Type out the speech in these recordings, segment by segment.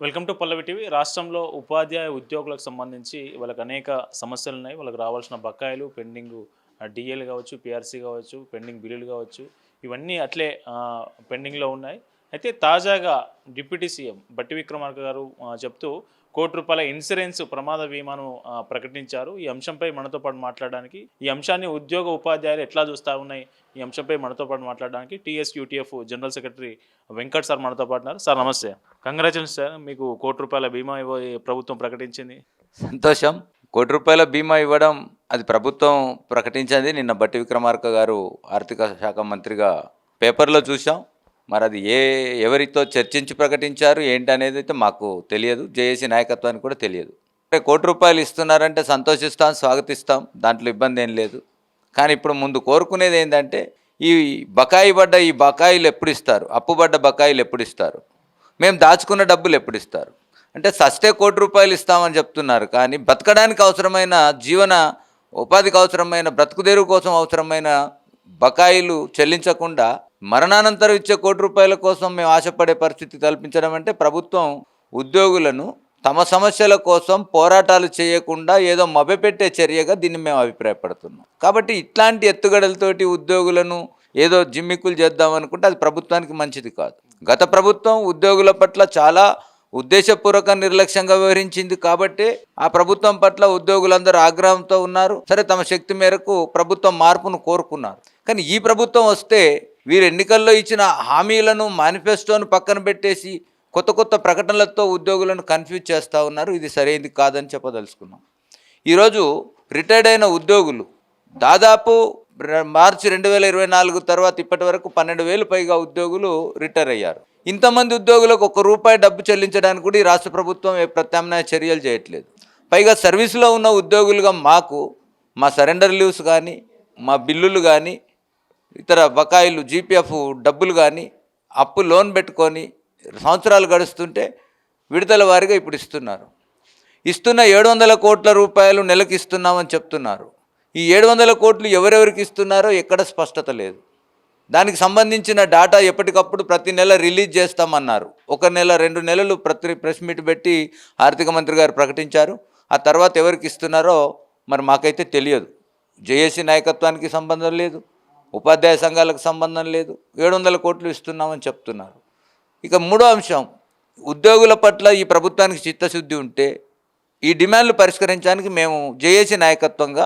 Welcome to Pallavi TV. రాష్ట్రంలో ఉపాధ్యాయ ఉద్యోగులకు సంబంధించి వాళ్ళకి అనేక సమస్యలు ఉన్నాయి. వాళ్ళకి రావాల్సిన బకాయిలు, పెండింగ్ డిఏలు కావచ్చు, పిఆర్సీ కావచ్చు, పెండింగ్ బిల్లులు కావచ్చు, ఇవన్నీ అట్లే పెండింగ్లో ఉన్నాయి. అయితే తాజాగా డిప్యూటీ సీఎం బట్టి విక్రమార్క గారు చెప్తూ ₹1,00,00,000 ఇన్సూరెన్స్ ప్రమాద బీమాను ప్రకటించారు. ఈ అంశంపై మనతో పాటు మాట్లాడడానికి, ఈ అంశాన్ని ఉద్యోగ ఉపాధ్యాయులు ఎట్లా చూస్తూ ఉన్నాయి, ఈ అంశంపై మనతో పాటు మాట్లాడడానికి TSUTF general secretary Venkat sir మనతో పాటు ఉన్నారు. సార్ నమస్తే. కంగ్రాచులేషన్స్ సార్, మీకు ₹1,00,00,000 బీమా ప్రభుత్వం ప్రకటించింది. సంతోషం. ₹1,00,00,000 బీమా ఇవ్వడం అది ప్రభుత్వం ప్రకటించింది. నిన్న బట్టి విక్రమార్క గారు ఆర్థిక శాఖ మంత్రిగా పేపర్లో చూసాం. మరి అది ఎవరితో చర్చించి ప్రకటించారు ఏంటనేది అయితే మాకు తెలియదు. జేఏసీ నాయకత్వానికి కూడా తెలియదు. ₹1,00,00,000 ఇస్తున్నారంటే సంతోషిస్తాం, స్వాగతిస్తాం, దాంట్లో ఇబ్బంది ఏం లేదు. కానీ ఇప్పుడు ముందు కోరుకునేది ఏంటంటే ఈ బకాయిలు ఎప్పుడు ఇస్తారు, అప్పుబడ్డ బకాయిలు ఎప్పుడు ఇస్తారు, మేము దాచుకున్న డబ్బులు ఎప్పుడు ఇస్తారు. అంటే సస్టే ₹1,00,00,000 ఇస్తామని చెప్తున్నారు. కానీ బతకడానికి అవసరమైన ఉపాధికి అవసరమైన బ్రతుకుదెరువు కోసం అవసరమైన బకాయిలు చెల్లించకుండా మరణానంతరం ఇచ్చే ₹1,00,00,000 కోసం మేము ఆశపడే పరిస్థితి కల్పించడం అంటే ప్రభుత్వం ఉద్యోగులను తమ సమస్యల కోసం పోరాటాలు చేయకుండా ఏదో మభ్యపెట్టే చర్యగా దీన్ని మేము అభిప్రాయపడుతున్నాం. కాబట్టి ఇట్లాంటి ఎత్తుగడలతోటి ఉద్యోగులను ఏదో జిమ్మిక్కులు చేద్దామనుకుంటే అది ప్రభుత్వానికి మంచిది కాదు. గత ప్రభుత్వం ఉద్యోగుల పట్ల చాలా ఉద్దేశపూర్వక నిర్లక్ష్యంగా వ్యవహరించింది. కాబట్టి ఆ ప్రభుత్వం పట్ల ఉద్యోగులందరూ ఆగ్రహంతో ఉన్నారు. సరే, తమ శక్తి మేరకు ప్రభుత్వం మార్పును కోరుకున్నారు. కానీ ఈ ప్రభుత్వం వస్తే వీరు ఎన్నికల్లో ఇచ్చిన హామీలను, మేనిఫెస్టోను పక్కన పెట్టేసి కొత్త ప్రకటనలతో ఉద్యోగులను కన్ఫ్యూజ్ చేస్తూ ఉన్నారు. ఇది సరైనది కాదని చెప్పదలుచుకున్నాం. ఈరోజు రిటైర్డ్ అయిన ఉద్యోగులు దాదాపు మార్చి 2024 తర్వాత ఇప్పటి వరకు 12,000 పైగా ఉద్యోగులు రిటైర్ అయ్యారు. ఇంతమంది ఉద్యోగులకు ₹1 డబ్బు చెల్లించడానికి కూడా ఈ రాష్ట్ర ప్రభుత్వం ప్రత్యామ్నాయ చర్యలు చేయట్లేదు. పైగా సర్వీసులో ఉన్న ఉద్యోగులుగా మాకు మా సరెండర్ లీవ్స్ కానీ, మా బిల్లులు కానీ, ఇతర బకాయిలు జీపీఎఫ్ డబ్బులు కానీ లోన్ పెట్టుకొని సంవత్సరాలు గడుస్తుంటే విడతల వారీగా ఇప్పుడు ఇస్తున్న 700 కోట్ల రూపాయలు నెలకు ఇస్తున్నామని చెప్తున్నారు. ఈ 700 కోట్లు ఎవరెవరికి ఇస్తున్నారో ఎక్కడ స్పష్టత లేదు. దానికి సంబంధించిన డాటా ఎప్పటికప్పుడు ప్రతి నెల రిలీజ్ చేస్తామన్నారు. 1 నెల 2 నెలలు ప్రెస్ మీట్ పెట్టి ఆర్థిక మంత్రి గారు ప్రకటించారు. ఆ తర్వాత ఎవరికి ఇస్తున్నారో మరి మాకైతే తెలియదు. జేఏసీ నాయకత్వానికి సంబంధం లేదు, ఉపాధ్యాయ సంఘాలకు సంబంధం లేదు. 700 కోట్లు ఇస్తున్నామని చెప్తున్నారు. ఇక మూడో అంశం, ఉద్యోగుల పట్ల ఈ ప్రభుత్వానికి చిత్తశుద్ధి ఉంటే ఈ డిమాండ్లు పరిష్కరించడానికి మేము జేఏసీ నాయకత్వంగా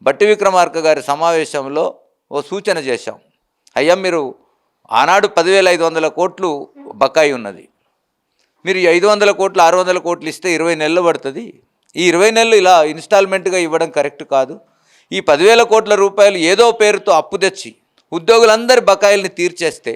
బట్టి విక్రమార్క గారి సమావేశంలో ఓ సూచన చేశాం. అయ్యా, మీరు ఆనాడు 10,500 కోట్లు బకాయి ఉన్నది. మీరు 500 కోట్లు 600 కోట్లు ఇస్తే 20 నెలలు పడుతుంది. ఈ 20 నెలలు ఇలా ఇన్స్టాల్మెంట్గా ఇవ్వడం కరెక్ట్ కాదు. ఈ 10,000 కోట్ల రూపాయలు ఏదో పేరుతో అప్పు తెచ్చి ఉద్యోగులందరి బకాయిల్ని తీర్చేస్తే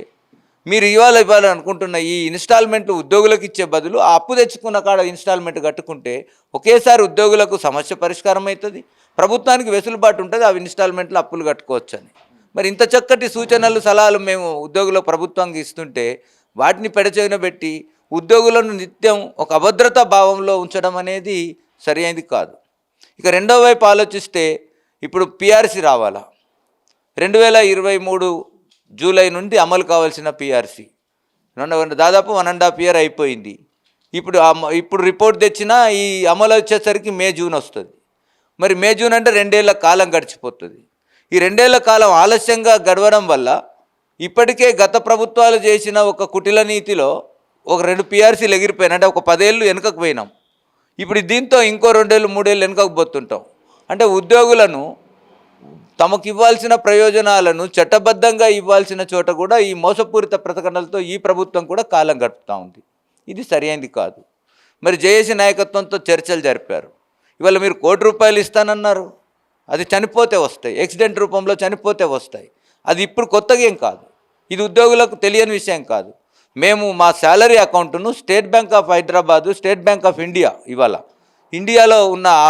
మీరు ఇవ్వాలనుకుంటున్న ఈ ఇన్స్టాల్మెంట్లు ఉద్యోగులకు ఇచ్చే బదులు ఆ అప్పు తెచ్చుకున్న కాడ ఇన్స్టాల్మెంట్ కట్టుకుంటే ఒకేసారి ఉద్యోగులకు సమస్య పరిష్కారం అవుతుంది, ప్రభుత్వానికి వెసులుబాటు ఉంటుంది, ఆ ఇన్స్టాల్మెంట్లు అప్పులు కట్టుకోవచ్చని. మరి ఇంత చక్కటి సూచనలు, సలహాలు మేము ఉద్యోగుల ప్రభుత్వానికి ఇస్తుంటే వాటిని పెడచెవిన పెట్టి ఉద్యోగులను నిత్యం ఒక అభద్రతా భావంలో ఉంచడం అనేది సరైనది కాదు. ఇక రెండో వైపు ఆలోచిస్తే ఇప్పుడు పిఆర్సీ రావాలా. 2023 జూలై నుండి అమలు కావాల్సిన పిఆర్సీ దాదాపు 1.5 year అయిపోయింది. ఇప్పుడు రిపోర్ట్ తెచ్చినా ఈ అమలు వచ్చేసరికి మే జూన్ వస్తుంది. మరి మే జూన్ అంటే 2 ఏళ్ల కాలం గడిచిపోతుంది. ఈ 2 ఏళ్ల కాలం ఆలస్యంగా గడవడం వల్ల ఇప్పటికే గత ప్రభుత్వాలు చేసిన ఒక కుటిల నీతిలో ఒక 2 పిఆర్సీలు ఎగిరిపోయినాయి. అంటే ఒక 10 ఏళ్ళు వెనుకకు పోయినాం. ఇప్పుడు దీంతో ఇంకో 2 ఏళ్ళు 3 ఏళ్ళు వెనుకకు పోతుంటాం. అంటే ఉద్యోగులను తమకు ఇవ్వాల్సిన ప్రయోజనాలను చట్టబద్ధంగా ఇవ్వాల్సిన చోట కూడా ఈ మోసపూరిత ప్రకటనలతో ఈ ప్రభుత్వం కూడా కాలం గడుపుతూ ఉంది. ఇది సరైనది కాదు. మరి జేఏసీ నాయకత్వంతో చర్చలు జరిపారు. ఇవాళ మీరు ₹1,00,00,000 ఇస్తానన్నారు. అది చనిపోతే వస్తాయి, యాక్సిడెంట్ రూపంలో చనిపోతే వస్తాయి. అది ఇప్పుడు కొత్తగా ఏం కాదు, ఇది ఉద్యోగులకు తెలియని విషయం కాదు. మేము మా శాలరీ అకౌంట్ను state bank of Hyderabad, state bank of India, ఇవాళ ఇండియాలో ఉన్న ఆ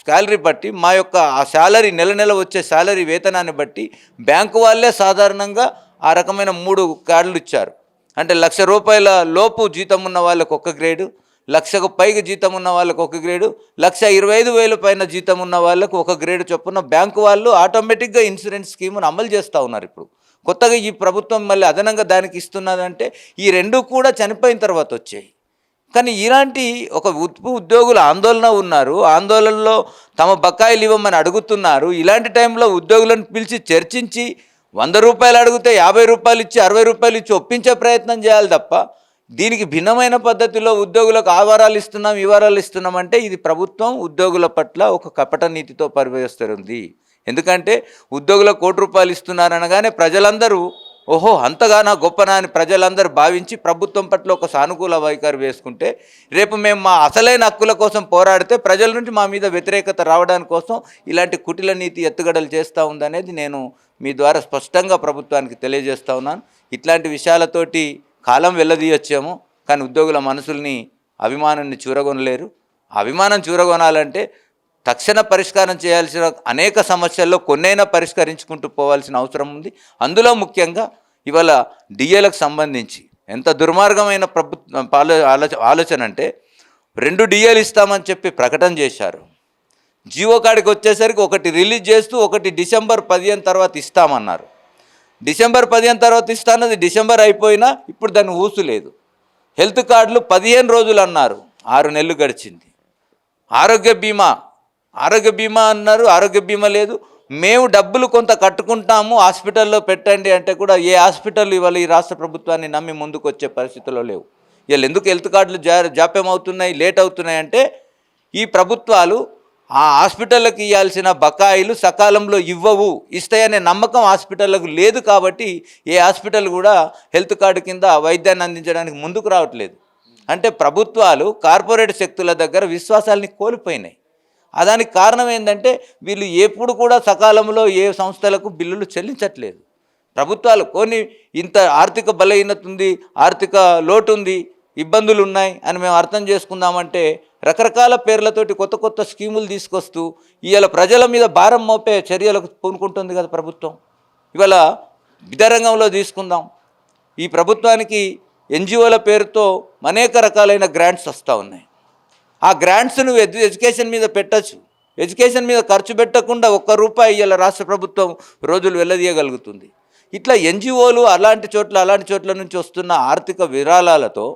శాలరీ బట్టి మా యొక్క ఆ శాలరీ నెల వచ్చే శాలరీ వేతనాన్ని బట్టి బ్యాంకు వాళ్ళే సాధారణంగా ఆ రకమైన 3 కార్డులు ఇచ్చారు. అంటే ₹1,00,000 లోపు జీతం ఉన్న వాళ్ళకు ఒక గ్రేడు, 1,00,000కు పైగా జీతం ఉన్న వాళ్ళకు ఒక గ్రేడు, 1,25,000 పైన జీతం ఉన్న వాళ్ళకు ఒక గ్రేడు చొప్పున బ్యాంకు వాళ్ళు ఆటోమేటిక్గా ఇన్సూరెన్స్ స్కీమును అమలు చేస్తూ ఉన్నారు. ఇప్పుడు కొత్తగా ఈ ప్రభుత్వం మళ్ళీ అదనంగా దానికి ఇస్తున్నదంటే ఈ 2 కూడా చనిపోయిన తర్వాత వచ్చాయి. కానీ ఇలాంటి ఒక ఉద్యోగులు ఆందోళన ఉన్నారు, ఆందోళనలో తమ బకాయిలు ఇవ్వమని అడుగుతున్నారు. ఇలాంటి టైంలో ఉద్యోగులను పిలిచి చర్చించి 100 రూపాయలు అడిగితే 50 రూపాయలు ఇచ్చి 60 రూపాయలు ఇచ్చి ఒప్పించే ప్రయత్నం చేయాలి తప్ప దీనికి భిన్నమైన పద్ధతిలో ఉద్యోగులకు ఆ వరాలు ఇస్తున్నాం ఈ వరాలు ఇస్తున్నాం అంటే ఇది ప్రభుత్వం ఉద్యోగుల పట్ల ఒక కపట నీతితో పరివేస్తుంది. ఎందుకంటే ఉద్యోగులకు ₹1 ఇస్తున్నారనగానే ప్రజలందరూ ఓహో అంతగా నా గొప్పనా అని ప్రజలందరూ భావించి ప్రభుత్వం పట్ల ఒక సానుకూల వైఖరి వేసుకుంటే రేపు మేము మా అసలైన హక్కుల కోసం పోరాడితే ప్రజల నుంచి మా మీద వ్యతిరేకత రావడానికి కోసం ఇలాంటి కుటిల నీతి ఎత్తుగడలు చేస్తూ ఉందనేది నేను మీ ద్వారా స్పష్టంగా ప్రభుత్వానికి తెలియజేస్తూ ఉన్నాను. ఇట్లాంటి విషయాలతోటి కాలం వెళ్ళదీయొచ్చేమో కానీ ఉద్యోగుల మనసుల్ని అభిమానాన్ని చూరగొనలేరు. ఆ అభిమానం చూరగొనాలంటే తక్షణ పరిష్కారం చేయాల్సిన అనేక సమస్యల్లో కొన్నైనా పరిష్కరించుకుంటూ పోవాల్సిన అవసరం ఉంది. అందులో ముఖ్యంగా ఇవాళ డిఏలకు సంబంధించి ఎంత దుర్మార్గమైన ఆలోచన అంటే 2 డిఏలు ఇస్తామని చెప్పి ప్రకటన చేశారు. జియో కాడికి వచ్చేసరికి ఒకటి రిలీజ్ చేస్తూ ఒకటి డిసెంబర్ 15 తర్వాత ఇస్తామన్నారు. డిసెంబర్ 15 తర్వాత ఇస్తానది డిసెంబర్ అయిపోయినా ఇప్పుడు దాన్ని ఊసు లేదు. హెల్త్ కార్డులు 15 రోజులు అన్నారు, 6 నెలలు గడిచింది. ఆరోగ్య బీమా అన్నారు, ఆరోగ్య బీమా లేదు. మేము డబ్బులు కొంత కట్టుకుంటాము హాస్పిటల్లో పెట్టండి అంటే కూడా ఏ హాస్పిటల్ ఇవాళ ఈ రాష్ట్ర ప్రభుత్వాన్ని నమ్మి ముందుకు వచ్చే పరిస్థితుల్లో లేవు. వీళ్ళు ఎందుకు హెల్త్ కార్డులు జాప్యం అవుతున్నాయి, లేట్ అవుతున్నాయి అంటే ఈ ప్రభుత్వాలు ఆ హాస్పిటళ్ళకి ఇవ్వాల్సిన బకాయిలు సకాలంలో ఇస్తాయనే నమ్మకం హాస్పిటళ్ళకు లేదు. కాబట్టి ఏ హాస్పిటల్ కూడా హెల్త్ కార్డు కింద వైద్యాన్ని అందించడానికి ముందుకు రావట్లేదు. అంటే ప్రభుత్వాలు కార్పొరేట్ శక్తుల దగ్గర విశ్వాసాలని కోల్పోయినాయి. దానికి కారణం ఏంటంటే వీళ్ళు ఎప్పుడు కూడా సకాలంలో ఏ సంస్థలకు బిల్లులు చెల్లించట్లేదు. ప్రభుత్వాలు కొన్ని ఇంత ఆర్థిక బలహీనత ఉంది, ఆర్థిక లోటు ఉంది, ఇబ్బందులు ఉన్నాయి అని మేము అర్థం చేసుకుందామంటే రకరకాల పేర్లతోటి కొత్త కొత్త స్కీములు తీసుకొస్తూ ఇవాళ ప్రజల మీద భారం మోపే చర్యలకు పూనుకుంటుంది కదా ప్రభుత్వం. ఇవాళ విద్యారంగంలో తీసుకుందాం, ఈ ప్రభుత్వానికి ఎన్జిఓల పేరుతో అనేక రకాలైన గ్రాంట్స్ వస్తూ ఉన్నాయి. ఆ గ్రాంట్స్ నువ్వు ఎడ్యుకేషన్ మీద పెట్టచ్చు. ఎడ్యుకేషన్ మీద ఖర్చు పెట్టకుండా ₹1 ఇవాళ రాష్ట్ర ప్రభుత్వం రోజులు వెళ్ళదీయగలుగుతుంది. ఇట్లా ఎన్జిఓలు అలాంటి చోట్ల నుంచి వస్తున్న ఆర్థిక విరాళాలతో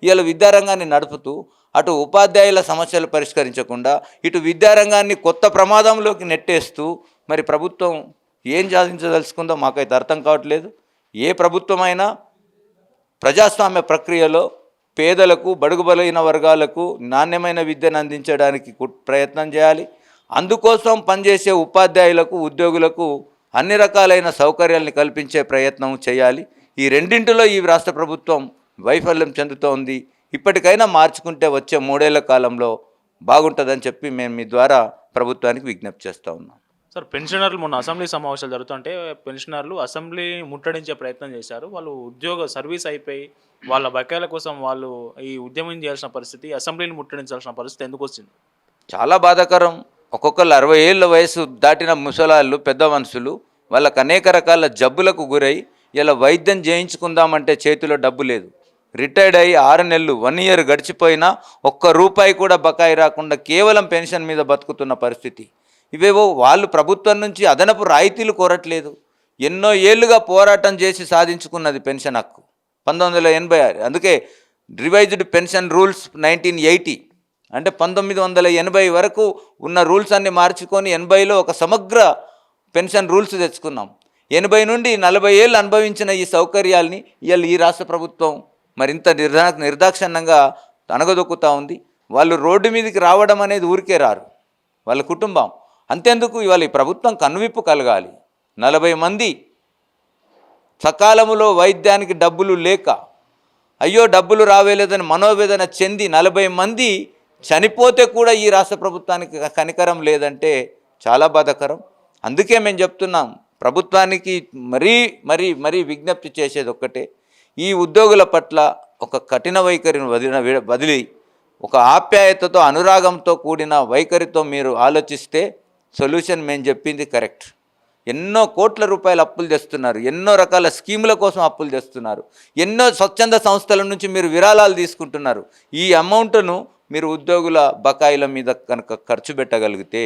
ఇవాళ విద్యారంగాన్ని నడుపుతూ అటు ఉపాధ్యాయుల సమస్యలు పరిష్కరించకుండా ఇటు విద్యారంగాన్ని కొత్త ప్రమాదంలోకి నెట్టేస్తూ మరి ప్రభుత్వం ఏం సాధించదలుచుకుందో మాకైతే అర్థం కావట్లేదు. ఏ ప్రభుత్వమైనా ప్రజాస్వామ్య ప్రక్రియలో పేదలకు బడుగు బలైన వర్గాలకు నాణ్యమైన విద్యను అందించడానికి ప్రయత్నం చేయాలి. అందుకోసం పనిచేసే ఉపాధ్యాయులకు ఉద్యోగులకు అన్ని రకాలైన సౌకర్యాలను కల్పించే ప్రయత్నం చేయాలి. ఈ రెండింటిలో ఈ రాష్ట్ర ప్రభుత్వం వైఫల్యం చెందుతోంది. ఇప్పటికైనా మార్చుకుంటే వచ్చే 3 ఏళ్ల కాలంలో బాగుంటుందని చెప్పి మేము మీ ద్వారా ప్రభుత్వానికి విజ్ఞప్తి చేస్తూ ఉన్నాం. సార్, పెన్షనర్లు మొన్న అసెంబ్లీ సమావేశాలు జరుగుతుంటే పెన్షనర్లు అసెంబ్లీ ముట్టడించే ప్రయత్నం చేశారు. వాళ్ళు ఉద్యోగ సర్వీస్ అయిపోయి వాళ్ళ బకాయిల కోసం వాళ్ళు ఈ ఉద్యమం చేయాల్సిన పరిస్థితి, అసెంబ్లీని ముట్టడించాల్సిన పరిస్థితి ఎందుకు వచ్చింది? చాలా బాధాకరం. ఒక్కొక్కరు 60 ఏళ్ళ వయసు దాటిన ముసలాళ్ళు, పెద్ద మనుషులు వాళ్ళకు అనేక రకాల జబ్బులకు గురై ఇలా వైద్యం చేయించుకుందామంటే చేతిలో డబ్బు లేదు. రిటైర్డ్ అయ్యి 6 నెలలు 1 ఇయర్ గడిచిపోయినా ₹1 కూడా బకాయి రాకుండా కేవలం పెన్షన్ మీద బతుకుతున్న పరిస్థితి. ఇవేవో వాళ్ళు ప్రభుత్వం నుంచి అదనపు రాయితీలు కోరట్లేదు. ఎన్నో ఏళ్ళుగా పోరాటం చేసి సాధించుకున్నది పెన్షన్ హక్కు 1986. అందుకే రివైజ్డ్ పెన్షన్ రూల్స్ 1980 అంటే 1980 వరకు ఉన్న రూల్స్ అన్ని మార్చుకొని 80లో ఒక సమగ్ర పెన్షన్ రూల్స్ తెచ్చుకున్నాం. 80 నుండి 40 ఏళ్ళు అనుభవించిన ఈ సౌకర్యాల్ని ఇవాళ ఈ రాష్ట్ర ప్రభుత్వం మరింత నిర్దాక్షిణ్యంగా అనగదొక్కుతూ ఉంది. వాళ్ళు రోడ్డు మీదకి రావడం అనేది ఊరికే రారు, వాళ్ళ కుటుంబం. అంతేందుకు ఇవాళ ఈ ప్రభుత్వం కనువిప్పు కలగాలి. 40 మంది సకాలంలో వైద్యానికి డబ్బులు లేక అయ్యో డబ్బులు రావేలేదని మనోవేదన చెంది 40 మంది చనిపోతే కూడా ఈ రాష్ట్ర ప్రభుత్వానికి కనికరం లేదంటే చాలా బాధాకరం. అందుకే మేము చెప్తున్నాం ప్రభుత్వానికి మరీ విజ్ఞప్తి చేసేది ఒక్కటే, ఈ ఉద్యోగుల పట్ల ఒక కఠిన వైఖరిని వదిలి ఒక ఆప్యాయతతో అనురాగంతో కూడిన వైఖరితో మీరు ఆలోచిస్తే సొల్యూషన్ మేము చెప్పింది కరెక్ట్. ఎన్నో కోట్ల రూపాయల అప్పులు తెస్తున్నారు, ఎన్నో రకాల స్కీముల కోసం అప్పులు తెస్తున్నారు, ఎన్నో స్వచ్ఛంద సంస్థల నుంచి మీరు విరాళాలు తీసుకుంటున్నారు. ఈ అమౌంట్ను మీరు ఉద్యోగుల బకాయిల మీద కనుక ఖర్చు పెట్టగలిగితే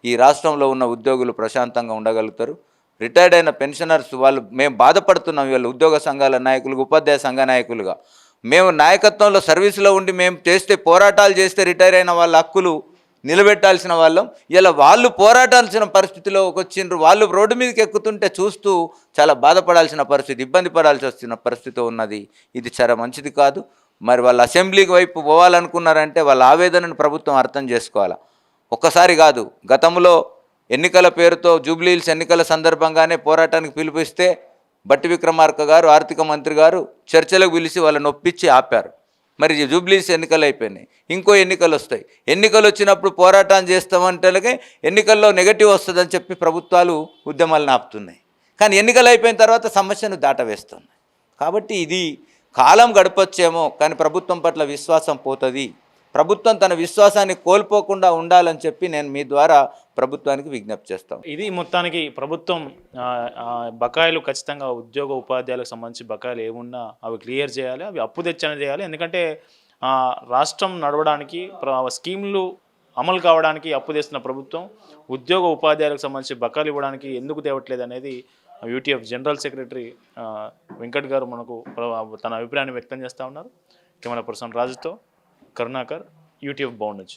ఈ రాష్ట్రంలో ఉన్న ఉద్యోగులు ప్రశాంతంగా ఉండగలుగుతారు. రిటైర్డ్ అయిన పెన్షనర్స్ వాళ్ళు మేము బాధపడుతున్నాం. వీళ్ళు ఉద్యోగ సంఘాల నాయకులుగా, ఉపాధ్యాయ సంఘ నాయకులుగా మేము నాయకత్వంలో సర్వీసులో ఉండి మేము చేస్తే పోరాటాలు చేస్తే రిటైర్ అయిన వాళ్ళ హక్కులు నిలబెట్టాల్సిన వాళ్ళం. ఇలా వాళ్ళు పోరాటాల్సిన పరిస్థితిలోకి వచ్చిండ్రు. వాళ్ళు రోడ్డు మీదకి ఎక్కుతుంటే చూస్తూ చాలా బాధపడాల్సిన పరిస్థితి, ఇబ్బంది పడాల్సి వస్తున్న పరిస్థితి ఉన్నది. ఇది చాలా మంచిది కాదు. మరి వాళ్ళు అసెంబ్లీకి వైపు పోవాలనుకున్నారంటే వాళ్ళ ఆవేదనను ప్రభుత్వం అర్థం చేసుకోవాలి. ఒక్కసారి కాదు, గతంలో ఎన్నికల పేరుతో జూబ్లీహిల్స్ ఎన్నికల సందర్భంగానే పోరాటానికి పిలుపిస్తే బట్టి విక్రమార్క గారు ఆర్థిక మంత్రి గారు చర్చలకు పిలిచి వాళ్ళని ఒప్పించి ఆపారు. మరి జూబ్లీహిల్స్ ఎన్నికలు అయిపోయినాయి, ఇంకో ఎన్నికలు వస్తాయి. ఎన్నికలు వచ్చినప్పుడు పోరాటం చేస్తామంటే ఎన్నికల్లో నెగటివ్ వస్తుందని చెప్పి ప్రభుత్వాలు ఉద్యమాలను ఆపుతున్నాయి. కానీ ఎన్నికలు అయిపోయిన తర్వాత సమస్యను దాటవేస్తున్నాయి. కాబట్టి ఇది కాలం గడపచ్చేమో, కానీ ప్రభుత్వం పట్ల విశ్వాసం పోతుంది. ప్రభుత్వం తన విశ్వాసాన్ని కోల్పోకుండా ఉండాలని చెప్పి నేను మీ ద్వారా ప్రభుత్వానికి విజ్ఞప్తి చేస్తాను. ఇది మొత్తానికి ప్రభుత్వం బకాయిలు ఖచ్చితంగా ఉద్యోగ ఉపాధ్యాయులకు సంబంధించి బకాయిలు ఏమున్నా అవి క్లియర్ చేయాలి, అవి అప్పు తెచ్చని చేయాలి. ఎందుకంటే రాష్ట్రం నడవడానికి స్కీమ్లు అమలు కావడానికి అప్పు తెస్తున్న ప్రభుత్వం ఉద్యోగ ఉపాధ్యాయులకు సంబంధించి బకాయిలు ఇవ్వడానికి ఎందుకు తేవట్లేదు అనేది యూటీఎఫ్ జనరల్ సెక్రటరీ వెంకట్ గారు మనకు తన అభిప్రాయాన్ని వ్యక్తం చేస్తూ ఉన్నారు. కెమెరా పర్సన్ రాజుతో కరుణాకర్, యూటీఎఫ్ భవన్ నుంచి.